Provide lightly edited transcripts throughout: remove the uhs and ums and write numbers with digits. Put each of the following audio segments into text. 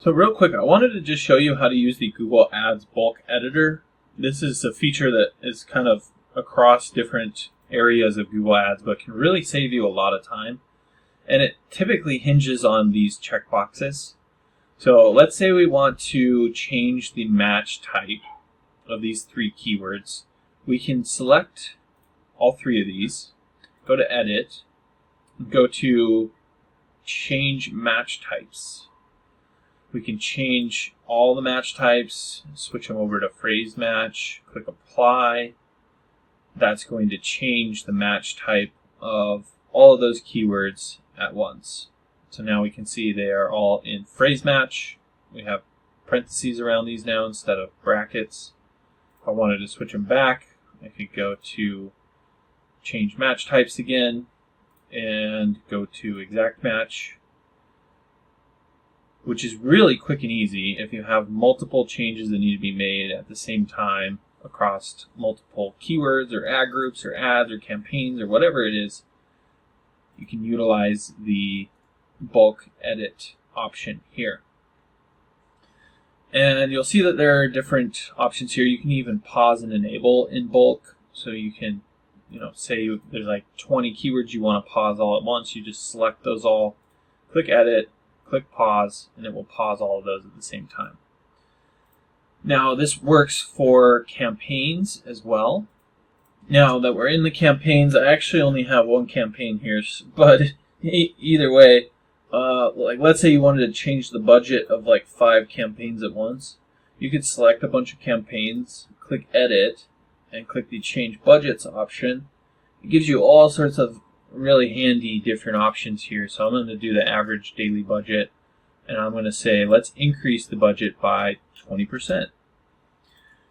So real quick, I wanted to just show you how to use the Google Ads bulk editor. This is a feature that is kind of across different areas of Google Ads, but can really save you a lot of time. And it typically hinges on these checkboxes. So let's say we want to change the match type of these three keywords. We can select all three of these, go to Edit, go to Change Match Types. We can change all the match types, switch them over to phrase match, click Apply. That's going to change the match type of all of those keywords at once. So now we can see they are all in phrase match. We have parentheses around these now instead of brackets. If I wanted to switch them back, I could go to change match types again and go to exact match, which is really quick and easy if you have multiple changes that need to be made at the same time across multiple keywords or ad groups or ads or campaigns or whatever it is. You can utilize the bulk edit option here. And you'll see that there are different options here. You can even pause and enable in bulk. So you can, say there's like 20 keywords you want to pause all at once. You just select those all, click edit, click pause, and it will pause all of those at the same time. Now this works for campaigns as well. Now that we're in the campaigns, I actually only have one campaign here, but either way, like let's say you wanted to change the budget of like 5 campaigns at once. You could select a bunch of campaigns, click edit, and click the change budgets option. It gives you all sorts of really handy different options here. So I'm going to do the average daily budget, and I'm going to say let's increase the budget by 20%.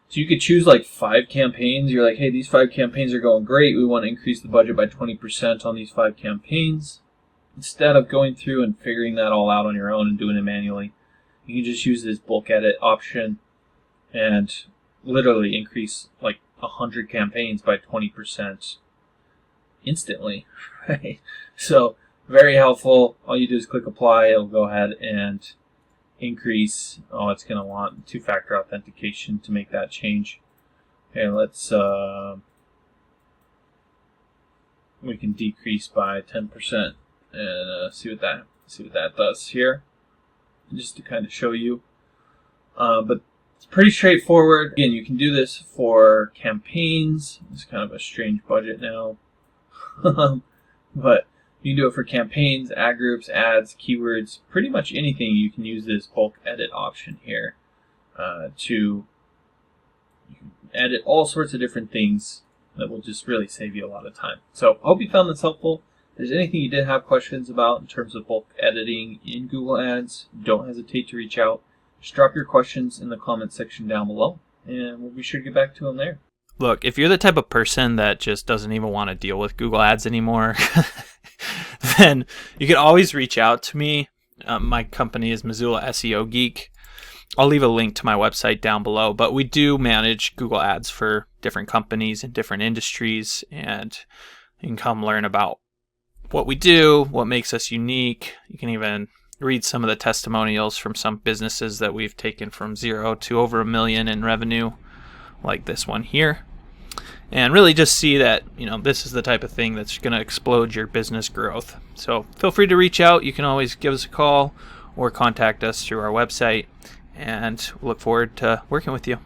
So you could choose like 5 campaigns. You're like, hey, these 5 campaigns are going great. We want to increase the budget by 20% on these 5 campaigns. Instead of going through and figuring that all out on your own and doing it manually, you can just use this bulk edit option and literally increase like 100 campaigns by 20% instantly, right? So very helpful. All you do is click apply. It'll go ahead and increase. Oh, it's going to want 2-factor authentication to make that change. Okay, let's we can decrease by 10% and see what that does here, just to kind of show you. But it's pretty straightforward. Again, you can do this for campaigns. It's kind of a strange budget now. But you can do it for campaigns, ad groups, ads, keywords, pretty much anything. You can use this bulk edit option here to edit all sorts of different things that will just really save you a lot of time. So I hope you found this helpful. If there's anything you did have questions about in terms of bulk editing in Google Ads, don't hesitate to reach out. Just drop your questions in the comment section down below, and we'll be sure to get back to them there. Look, if you're the type of person that just doesn't even want to deal with Google Ads anymore, then you can always reach out to me. My company is Missoula SEO Geek. I'll leave a link to my website down below, but we do manage Google Ads for different companies and different industries, and you can come learn about what we do, what makes us unique. You can even read some of the testimonials from some businesses that we've taken from 0 to over $1 million in revenue, like this one here. And really just see that, this is the type of thing that's going to explode your business growth. So feel free to reach out. You can always give us a call or contact us through our website, and look forward to working with you.